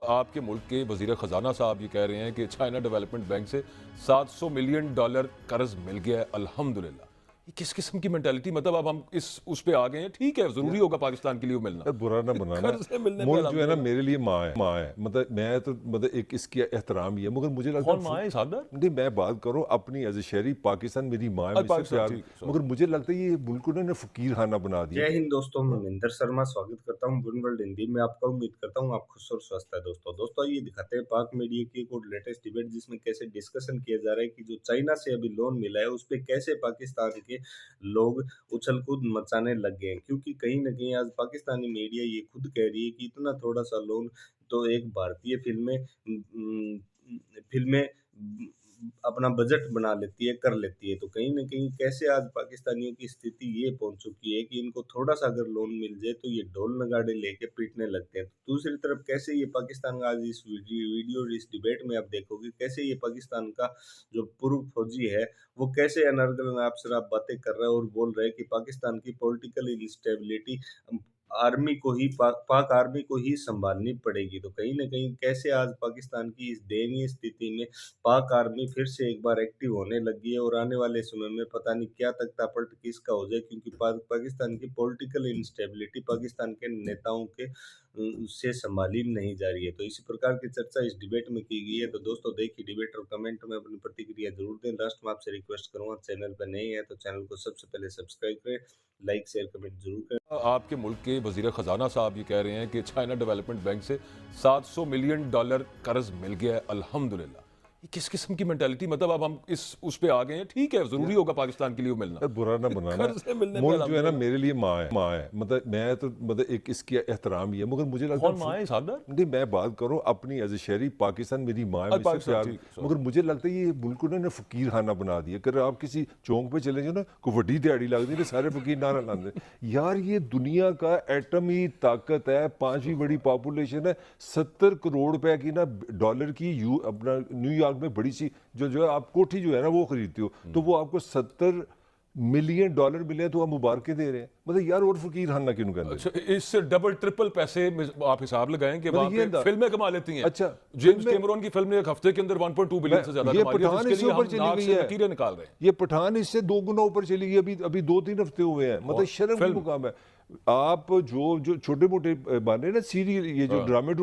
آپ کے ملک کے وزیر خزانہ صاحب یہ کہہ رہے ہیں کہ چائنا ڈیولپمنٹ بینک سے $700 ملین قرض مل گیا ہے الحمدللہ۔ یہ کس قسم کی مینٹیلٹی، مطلب اب ہم اس پہ آ گئے ہیں، ٹھیک ہے ضروری ہوگا پاکستان کے لیے وہ ملنا، برا نہ بنانا، ملک جو ہے نا میرے لیے ماں ہے، مطلب میں تو ایک اس کی احترام ہی ہے، مگر مجھے لگتا ہے ماں ہے صادر نہیں، میں بات کروں اپنی ایز اے شہری، پاکستان میری ماں ہے، مجھ سے پیار، مگر مجھے لگتا ہے یہ ملک کو نا فقیر خانہ بنا دیا۔ جے ہند دوستوں، میں مہندر شرما سواگت کرتا ہوں ون ورلڈ ہندی میں آپ کا۔ امید کرتا ہوں آپ خوش اور سوستھ ہے۔ دوستوں یہ دکھاتے ہیں پاک میڈیا کی ایک اور لیٹسٹ ڈیبیٹ، جس میں کیسے ڈسکشن کیا جا رہا ہے کہ جو چائنا سے ابھی لون ملا ہے اس پہ کیسے پاکستان کے لوگ اچھل کود مچانے لگ گئے ہیں، کیونکہ کہیں نہ کہیں آج پاکستانی میڈیا یہ خود کہہ رہی ہے کہ اتنا تھوڑا سا لون تو ایک بھارتی فلمیں اپنا بجٹ بنا لیتی ہے، کر لیتی ہے۔ تو کہیں نہ کہیں کیسے آج پاکستانیوں کی استھتی یہ پہنچ چکی ہے کہ ان کو تھوڑا سا اگر لون مل جائے تو یہ ڈھول نگاڑے لے کے پیٹنے لگتے ہیں۔ دوسری طرف کیسے یہ پاکستان کا آج اس ویڈیو اس ڈیبیٹ میں آپ دیکھو گے کیسے یہ پاکستان کا جو پورو فوجی ہے وہ کیسے انرگل باتیں کر رہا ہے اور بول رہا ہے کہ پاکستان کی پولیٹیکل انسٹیبلٹی آرمی کو ہی پاک آرمی کو ہی سنبھالنی پڑے گی۔ تو کہیں نہ کہیں کیسے آج پاکستان کی اس دینی استھتی میں پاک آرمی پھر سے ایک بار ایکٹیو ہونے لگی ہے، اور آنے والے سمے میں پتہ نہیں کیا تختہ پلٹ کس کا ہو جائے، کیونکہ پاکستان کی پولیٹیکل انسٹیبلٹی پاکستان کے نیتاؤں کے سے سنبھالی نہیں جا رہی ہے۔ تو اسی پرکار کی چرچا اس ڈیبیٹ میں کی گئی ہے۔ تو دوستوں دیکھیے ڈیبیٹ اور کمنٹ میں اپنی پرتکریا ضرور دیں۔ لاسٹ میں آپ سے ریکویسٹ کروں گا چینل پہ نئے ہیں تو چینل کو سب سے پہلے سبسکرائب کریں، لائک شیئر کمنٹ ضرور کریں۔ آپ کے ملک کے وزیر خزانہ صاحب یہ کہہ رہے ہیں کہ چائنا ڈیولپمنٹ بینک سے $700 ملین قرض مل گیا ہے الحمدللہ۔ یہ کس قسم کی مینٹیلٹی، مطلب اب ہم اس پہ آ گئے ہیں، ٹھیک ہے ضروری ہوگا پاکستان کے لیے وہ ملنا، برا نہ بنانا، ملک جو ہے نا میرے لیے ماں ہے، مطلب میں تو ایک اس کی احترام ہی ہے، مگر مجھے لگتا ہے ماں ہے صادر نہیں، میں بات کروں اپنی ایز اے شہری، پاکستان میری ماں ہے، مجھ سے پیار، مگر مجھے لگتا ہے یہ ملک کو نا فقیر خانہ بنا دیا۔ اگر آپ کسی چونک پہ چلے جاؤ نا، کوئی وڈی دیہڑی لگتی ہے، سارے فقیر نعرہ لاندے یار یہ دنیا کا ایٹمی طاقت ہے، 5ویں بڑی پاپولیشن ہے، 70 کروڑ روپے کی نا ڈالر کی اپنا نیو یارک میں بڑی سی جو ہے آپ کوٹھی جو ہے نا وہ خریدتے ہو، تو وہ آپ کو $70 ملین ملے تو آپ مبارکیں دے رہے ہیں، مطلب یار اور فقیر خانہ کیوں کہتے ہیں؟ اس سے ڈبل ٹرپل پیسے آپ حساب لگائیں کہ وہاں پہ فلمیں کما لیتی ہیں۔ اچھا جیمز کیمرون کی فلم نے ایک ہفتے کے اندر 1.2 بلین سے زیادہ کما لیا، جس کے لیے ہم ناک سے لکیریں نکال رہے ہیں۔ یہ پٹھان اس سے 2 گنا اوپر چلی گئی، ابھی 2-3 ہفتے ہوئے ہیں، مطلب شرم کی مقام ہے۔ آپ جو چھوٹے موٹے بن رہے نا سیریل، یہ جو ڈرامے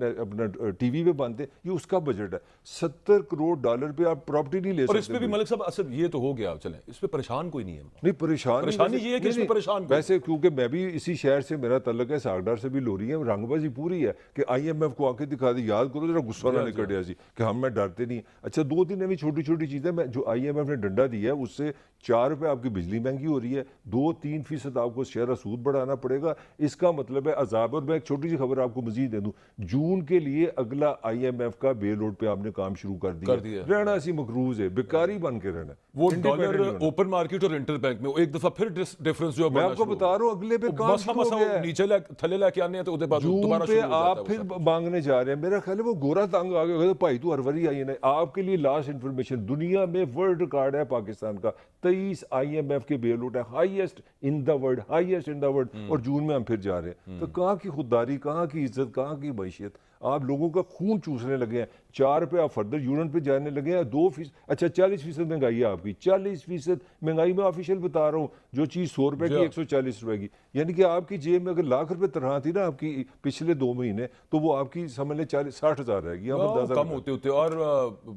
اپنا ٹی وی پہ بنتے ہیں، یہ اس کا بجٹ ہے، $70 کروڑ پہ آپ پراپرٹی نہیں لے سکتے۔ اور اس پہ بھی ملک صاحب اصل یہ تو ہو گیا، چلیں اس پہ پریشان کوئی نہیں ہے، نہیں پریشانی یہ ہے کہ اس پہ پریشان ویسے، کیونکہ میں بھی اسی شہر سے میرا تعلق ہے، ساگڈار سے بھی لوری ہے، رنگ بازی پوری ہے کہ IMF کو آ کے دکھا دی، یاد کرو ذرا غصہ نہ نکل جائے کہ ہم میں ڈرتے نہیں۔ اچھا 2-3 ابھی چھوٹی چھوٹی چیزیں جو IMF نے ڈنڈا دیا ہے، اس سے $4 آپ کی بجلی مہنگی ہو رہی ہے، 2-3% آپ کو شرح سود بڑھانا پڑے گا، اس کا مطلب ہے عذاب۔ اور میں ایک چھوٹی سی خبر آپ کو مزید دے دوں، جون کے لیے اگلا IMF کا بیل آؤٹ پہ آپ نے کام شروع کر دیا، رہنا اسی مقروض ہے، بیکاری بن کے رہنا۔ وہ ڈالر اوپن مارکیٹ اور انٹر بینک میں ایک دفعہ پھر ڈیفرنس جو میں آپ کو بتا رہا ہوں اگلے پہ کام شروع ہو گیا ہے، نیچے تھلے لے کے آنے ہیں تو دوبارہ جون پہ شروع ہو جاتا ہے۔ آپ پھر مانگنے جا رہے ہیں، میرا خیال ہے وہ گورا تنگ آ گیا، بھائی تو ہر وری آئی ہے۔ آپ کے لیے لاسٹ انفارمیشن، دنیا میں ورلڈ ریکارڈ ہے پاکستان کا، 23 IMF کے بیل آؤٹ ہے، ہائیسٹ ان دا ورلڈ، اور جون میں ہم پھر جا رہے ہیں۔ تو کہاں کی خودداری، کہاں کی عزت، کہاں کی معیشت؟ آپ لوگوں کا خون چوسنے لگے ہیں، 4 آپ فردر یونٹ پہ جانے لگے ہیں، 2%، اچھا 40% مہنگائی ہے آپ کی، 40% مہنگائی میں آفیشیل بتا رہا ہوں، جو چیز $100 کی 140 روپے کی، یعنی کہ آپ کی جیب میں اگر ₹1,00,000 تنخواہ تھی نا آپ کی پچھلے 2 مہینے، تو وہ آپ کی سمجھ لیں 60,000 رہے گی، کم ہوتے۔ اور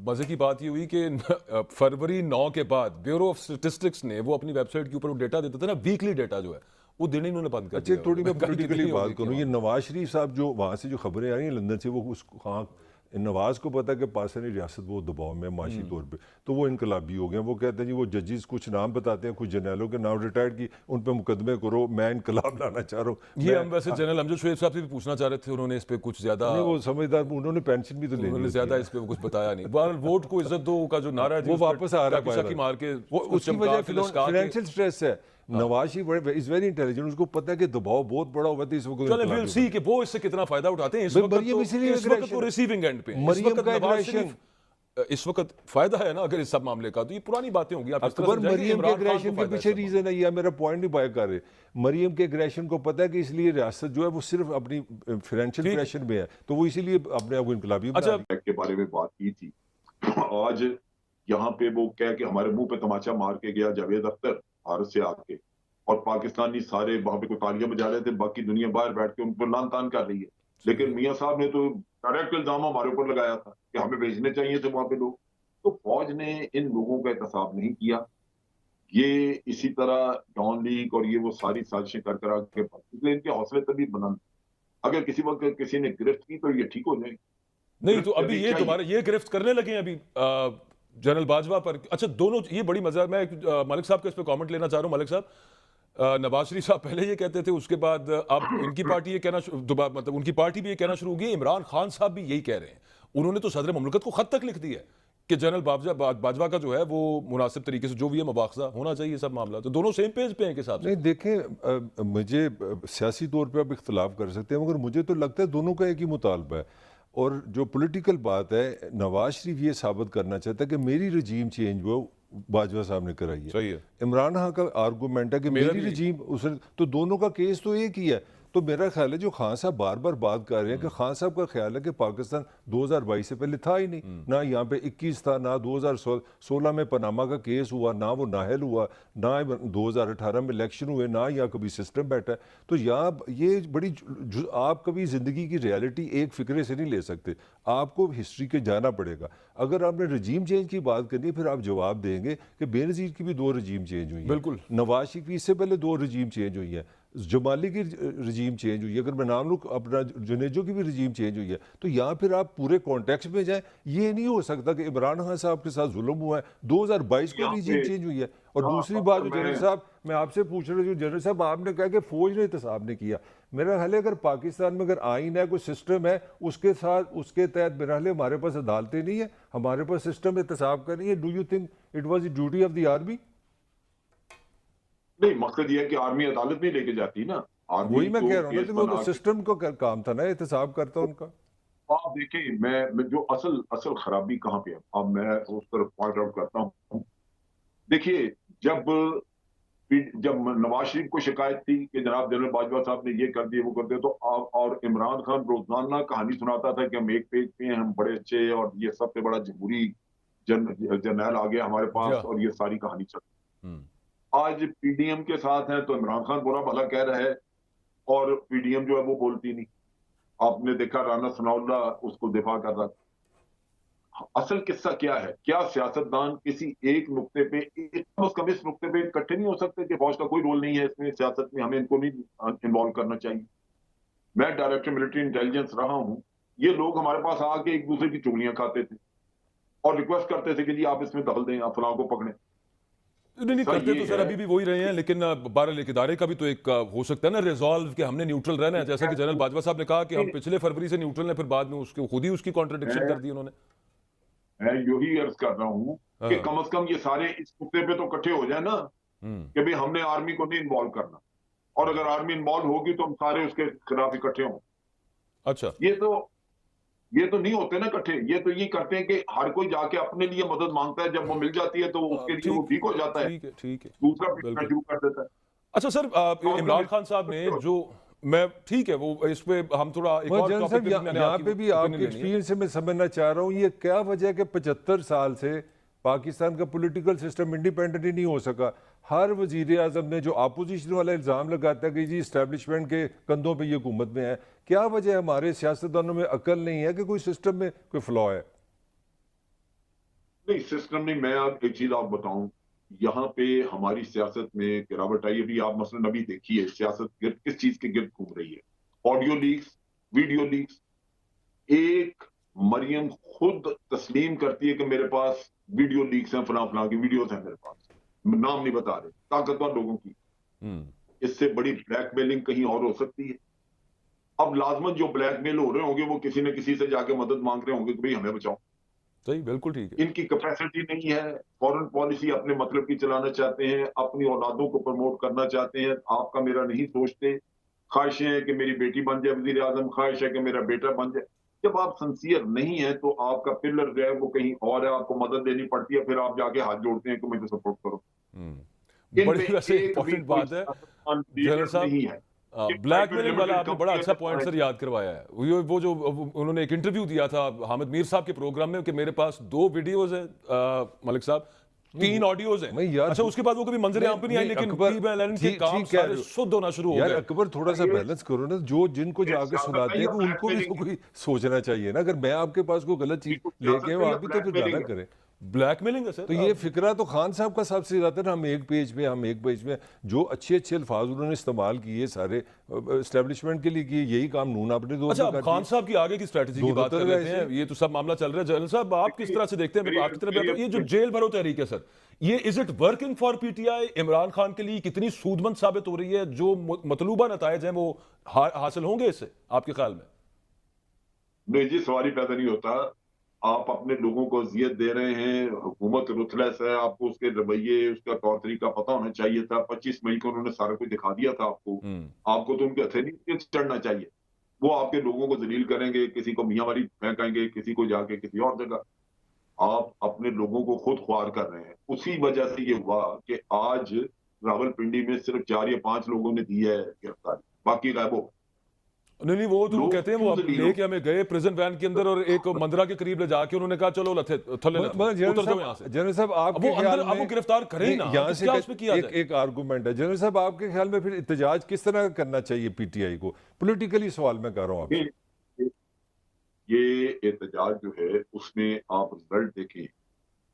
مزے کی بات یہ ہوئی کہ فروری 9 کے بعد بیورو آف اسٹیٹسٹکس نے وہ اپنی ویب سائٹ کے اوپر ڈیٹا دیتا تھا نا، ویکلی ڈیٹا جو ہے وہ دینے انہوں نے بند کر دیا۔ اچھا تھوڑی میں پولیٹیکلی بات کروں، یہ نواز شریف صاحب جو وہاں سے جو خبریں آ رہی ہیں لندن سے، وہ نواز کو پتا ہے کہ پاکستانی ریاست وہ دباؤ میں معاشی طور پہ، تو وہ انقلابی ہو گئے ہیں۔ وہ کہتے ہیں جی وہ ججز کچھ نام بتاتے ہیں، کچھ جنرلوں کے نام ریٹائرڈ کی، ان پہ مقدمے کرو، میں انقلاب لانا چاہ رہا ہوں۔ یہ ہم ویسے جنرل امجد شعیب صاحب سے بھی پوچھنا چاہ رہے تھے، انہوں نے اس پہ کچھ زیادہ نہیں، وہ سمجھدار، انہوں نے پینشن بھی تو لے لی، زیادہ اس پہ کچھ بتایا نہیں۔ بہرحال ووٹ کو عزت دو کا جو نعرہ ہے وہ واپس آ رہا ہے، مار کے اس کی وجہ فائنینشیل اسٹریس ہے۔ Nawaz Sharif is very intelligent, اس کو پتہ ہے کہ دباؤ بہت بڑا ہوا تھا اس وقت، چلیں ویل سی کہ وہ اس سے کتنا فائدہ اٹھاتے ہیں۔ اس وقت تو ریسیونگ اینڈ پہ، مریم کا اگریشن، اس وقت فائدہ ہے نا اگر اس سب معاملے کا، تو یہ پرانی باتیں ہوں گی. آپ اس طرح اکبر سمجھائیں کہ مریم کے عمران خان کو اگریشن کے فائدہ ہے پیچھے اس سب ریزن ہے، یہ میرا پوائنٹ نہیں بائی کر رہے. مریم کے اگریشن کو پتہ ہے کہ اس لیے ریاست جو ہے وہ صرف اپنی فائنینشیل ٹھیک ہے. پریشر میں ہے، تو وہ اسی لیے اپنے آپ کو انقلابی بنا اچھا رہی کے بارے میں بات کی تھی. آج یہاں پہ وہ کہہ کے ہمارے منہ پہ تماچا مار کے گیا جاوید اختر بھارت سے آ کے، اور پاکستانی سارے وہاں پہ کوئی تالیاں بجا رہے تھے، باقی دنیا باہر بیٹھ کے ان پر لان تان کر رہی ہے. لیکن میاں صاحب نے تو ڈائریکٹ الزام ہمارے اوپر لگایا تھا کہ ہمیں بھیجنے چاہیے تھے وہاں پہ لوگ. تو فوج نے ان لوگوں کا احتساب نہیں کیا. یہ اسی طرح ڈان لیگ اور یہ وہ ساری سازشیں کر کر آگے، اس لیے ان کے حوصلے تبھی بلند. اگر کسی وقت کسی نے گرفت کی تو یہ ٹھیک ہو جائے. نہیں تو ابھی یہ دوبارہ یہ گرفت کرنے لگے ہیں ابھی جنرل باجوہ پر. اچھا دونوں یہ بڑی مزہ، میں ملک صاحب کا اس پہ کامنٹ لینا چاہ رہا ہوں. ملک صاحب، نواز شریف صاحب پہلے یہ کہتے تھے، اس کے بعد اب ان کی پارٹی یہ کہنا مطلب ان کی پارٹی بھی یہ کہنا شروع ہو گئی. عمران خان صاحب بھی یہی کہہ رہے ہیں. انہوں نے تو صدر مملکت کو خط تک لکھ دیا ہے کہ جنرل باجوہ کا جو ہے وہ مناسب طریقے سے جو بھی ہے مواخذہ ہونا چاہیے. سب معاملہ تو دونوں سیم پیج پہ ہیں کے حساب سے. نہیں دیکھیں، مجھے سیاسی طور پہ آپ اختلاف کر سکتے ہیں، مگر مجھے تو لگتا ہے دونوں کا ایک ہی مطالبہ ہے. اور جو پولیٹیکل بات ہے، نواز شریف یہ ثابت کرنا چاہتا ہے کہ میری رجیم چینج وہ باجوہ صاحب نے کرائی ہے. صحیح ہے. عمران خان کا آرگومنٹ ہے کہ میری رجیم تو دونوں کا کیس تو ایک ہی ہے. تو میرا خیال ہے جو خان صاحب بار بار بات کر رہے ہیں کہ خان صاحب کا خیال ہے کہ پاکستان 2022 سے پہلے تھا ہی نہیں، نہ یہاں پہ 21 تھا، نہ 2016 میں پاناما کا کیس ہوا، نہ وہ نااہل ہوا، نہ 2018 میں الیکشن ہوئے، نہ یہاں کبھی سسٹم بیٹھا ہے. تو یہاں یہ بڑی آپ کبھی زندگی کی ریالٹی ایک فکرے سے نہیں لے سکتے، آپ کو ہسٹری کے جانا پڑے گا. اگر آپ نے رجیم چینج کی بات کرنی ہے پھر آپ جواب دیں گے کہ بے نظیر کی بھی 2 رجیم چینج ہوئی ہیں. بالکل. نواز شریف کی اس سے پہلے 2 رجیم چینج ہوئی ہیں. جمالی کی رجیم چینج ہوئی ہے. اگر میں نام لوں اپنا جنیجو کی بھی رجیم چینج ہوئی ہے. تو یہاں پھر آپ پورے کانٹیکس میں جائیں. یہ نہیں ہو سکتا کہ عمران خان صاحب کے ساتھ ظلم ہوا ہے، 2022 کو رجیم چینج ہوئی ہے. اور دوسری بات جو جنرل صاحب میں آپ سے پوچھ رہا ہوں، جنرل صاحب آپ نے کہا کہ فوج نے احتساب نے کیا. میرا خیال ہے اگر پاکستان میں اگر آئین ہے، کوئی سسٹم ہے، اس کے ساتھ اس کے تحت میرا خیال ہے ہمارے پاس عدالتیں نہیں ہیں، ہمارے پاس سسٹم احتساب کا نہیں ہے. Do you think it was the duty of the army? نہیں، مقصد یہ ہے کہ آرمی عدالت نہیں لے کے جاتی نا. وہی میں کہہ رہا ہوں نا کہ وہ تو سسٹم کو کام تھا نا، احتساب کرتا ان کا. آپ دیکھیں، میں جو اصل خرابی کہاں پہ ہے، اب میں اس طرف پوائنٹ آؤٹ کرتا ہوں. دیکھیے، جب نواز شریف کو شکایت تھی کہ جناب جنرل باجوہ صاحب نے یہ کر دیا وہ کر دیا، تو اور عمران خان روزانہ کہانی سناتا تھا کہ ہم ایک پیج پہ ہیں، ہم بڑے اچھے، اور یہ سب سے بڑا جمہوری جرنیل آ گیا ہمارے پاس، اور یہ ساری کہانی چل. آج پی ڈی ایم کے ساتھ ہیں تو عمران خان برا بھلا کہہ رہا ہے، اور پی ڈی ایم جو ہے وہ بولتی نہیں. آپ نے دیکھا رانا ثناء اللہ اس کو دفاع کر رہا. اصل قصہ کیا ہے؟ کیا سیاستدان کسی ایک نقطے پہ، کم از کم اس نقطے پہ اکٹھے نہیں ہو سکتے کہ فوج کا کوئی رول نہیں ہے اس میں، سیاست میں ہمیں ان کو نہیں انوالو کرنا چاہیے؟ میں ڈائریکٹر ملٹری انٹیلیجنس رہا ہوں، یہ لوگ ہمارے پاس آ کے ایک دوسرے کی چگلیاں کھاتے تھے اور ریکویسٹ کرتے تھے کہ جی آپ اس میں دخل دیں، آپ فلاں کو پکڑیں. نہیں کرتے تو سر ابھی بھی وہی رہے ہیں، لیکن بہرحال ایک ادارے کا بھی تو ایک ہو سکتا ہے نا ریزالو کہ ہم نے نیوٹرل رہنا ہے. جیسا کہ جنرل باجوہ صاحب نے کہا کہ ہم پچھلے فروری سے نیوٹرل ہیں، پھر بعد میں اس کے خود ہی اس کی کانٹرڈکشن کر دی انہوں نے. میں یہی عرض کر رہا ہوں کہ کم از کم یہ سارے اس نقطے پہ تو اکٹھے ہو جائیں نا کہ بھئی ہم نے آرمی کو نہیں انوالو کرنا، اور اگر آرمی انوالو ہوگی تو ہم سارے اس کے خلاف اکٹھے ہوں. اچھا یہ تو نہیں ہوتے نا اکٹھے. یہ تو یہ کرتے ہیں کہ ہر کوئی جا کے اپنے لیے مدد مانگتا ہے، جب وہ مل جاتی ہے تو اس کے لیے وہ ٹھیک ہو جاتا ہے، ٹھیک ہے دوسرا پیچھنا شروع کر دیتا ہے. اچھا سر، عمران خان صاحب نے جو میں ٹھیک ہے وہ اس پہ ہم تھوڑا ایک اور ٹاپک پہ یہاں پہ بھی آپ کے ایکسپیرینس سے میں سمجھنا چاہ رہا ہوں، یہ کیا وجہ ہے کہ 75 سال سے پاکستان کا پولیٹیکل سسٹم انڈیپینڈنٹ ہی نہیں ہو سکا؟ ہر وزیر اعظم نے جو اپوزیشن والا الزام لگاتا ہے کہ جی اسٹیبلشمنٹ کے کندھوں پہ یہ حکومت میں ہے، کیا وجہ ہے ہمارے سیاستدانوں میں عقل نہیں ہے کہ کوئی سسٹم میں کوئی فلا ہے؟ نہیں سسٹم نہیں. میں ایک چیز آپ بتاؤں، یہاں پہ ہماری سیاست میں گراوٹ آئی. ابھی آپ مثلاً ابھی دیکھیے سیاست کس چیز کے گرد گھوم رہی ہے؟ Audio leaks, video leaks. ایک مریم خود تسلیم کرتی ہے کہ میرے پاس ویڈیو لیکس ہیں، فلاں فلاں کی ویڈیوز ہیں میرے پاس، نام نہیں بتا رہے، طاقتور لوگوں کی. اس سے بڑی بلیک میلنگ کہیں اور ہو سکتی ہے. اب لازمن جو بلیک میل ہو رہے ہوں گے وہ کسی نہ کسی سے جا کے مدد مانگ رہے ہوں گے کہ بھئی ہمیں بچاؤ. صحیح، بالکل ٹھیک ہے. ان کی کیپیسٹی نہیں ہے، فورن پالیسی اپنے مطلب کی چلانا چاہتے ہیں، اپنی اولادوں کو پروموٹ کرنا چاہتے ہیں، آپ کا میرا نہیں سوچتے. خواہشیں ہیں کہ میری بیٹی بن جائے وزیر اعظم، خواہش ہے کہ میرا بیٹا بن جائے. جب آپ سنسیئر نہیں ہیں تو آپ کا پلر جو ہے وہ کہیں اور ہے، آپ کو مدد دینی پڑتی ہے، پھر آپ جا کے ہاتھ جوڑتے ہیں کہ مجھے سپورٹ کرو. ان بڑی میں ویسے ایک بھی امپورٹنٹ کوئی بات ہے سیاستدان جنرل لیڈر صاحب. نہیں ہے. بلیک میلنگ والا آپ نے بڑا اچھا پوائنٹ سر یاد کروایا ہے. وہ جو انہوں نے ایک انٹرویو دیا تھا حامد میر صاحب کے پروگرام میں کہ میرے پاس 2 ویڈیوز ہیں ملک صاحب، 3 آڈیوز ہیں. اچھا اس کے بعد وہ کبھی منظر عام پہ نہیں آئی، لیکن ٹی بی ایل این کے کام سارے سد ہونا شروع ہو یار گئے. اکبر تھوڑا سا بیلنس کرو نا، جو جن کو جا کے سناتے ہیں کہ ان کو بھی تو کوئی سوچنا چاہیے نا. اگر میں آپ کے پاس کوئی غلط چیز لے کے آؤں، آپ بھی تو پھر جانا کریں. بلیک میلنگ ہے سر. تو یہ فکرہ تو خان صاحب کا سب سے زیادہ نا، ہم ایک پیج میں جو اچھے الفاظ انہوں نے استعمال کیے سارے اسٹیبلشمنٹ کے لیے کیے، یہی کام نون اپنے دور اچھا میں اب کر خان صاحب کی آگے کی اسٹریٹجی کی بات کر لیتے ہیں. یہ تو سب معاملہ چل رہا ہے. جنرل صاحب آپ کس طرح سے دیکھتے ہیں؟ آپ کی طرف آتا ہوں، یہ جو جیل بھرو تحریک ہے سر، یہ is it working for P T I? Imran Khan کے لیے کتنی سود مند ثابت ہو رہی ہے؟ جو مطلوبہ نتائج ہیں وہ حاصل ہوں گے اس سے آپ کے خیال میں؟ نہیں جی، سوال ہی پیدا نہیں ہوتا. آپ اپنے لوگوں کو اذیت دے رہے ہیں، حکومت رتھلیس ہے، آپ کو اس کے رویے، اس کا طور طریقہ پتہ ہونا چاہیے تھا. 25 مئی کو انہوں نے سارا کچھ دکھا دیا تھا آپ کو تو ان کے ہتھے نہیں چڑھنا چاہیے. وہ آپ کے لوگوں کو ذلیل کریں گے، کسی کو میاں والی پھینکیں گے، کسی کو جا کے کسی اور جگہ. آپ اپنے لوگوں کو خود خوار کر رہے ہیں. اسی وجہ سے یہ ہوا کہ آج راول پنڈی میں صرف 4 یا 5 لوگوں نے دی ہے گرفتاری، باقی غائب ہو. نہیں وہ تو لوگ کہتے ہیں وہ کیوں اب ذلیل لے کے ہمیں گئے پریزن وین کے اندر اور ایک مندرہ کے قریب لے جا کے انہوں نے کہا چلو تھلے اتر جاؤ یہاں سے. جنرل صاحب آپ اب کے وہ اندر خیال اب وہ میں گرفتار کریں ہی نا، یہاں سے کیا اس پہ کیا جائے؟ ایک آرگومنٹ ہے جنرل صاحب، آپ کے خیال میں پھر احتجاج کس طرح کرنا چاہیے پی ٹی آئی کو؟ پولیٹیکلی سوال میں کر رہا ہوں آپ سے. یہ احتجاج جو ہے اس میں آپ رزلٹ دیکھیں.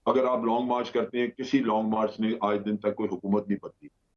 اگر آپ لانگ مارچ کرتے ہیں، کسی لانگ مارچ نے آج دن تک کوئی حکومت نہیں بدلی.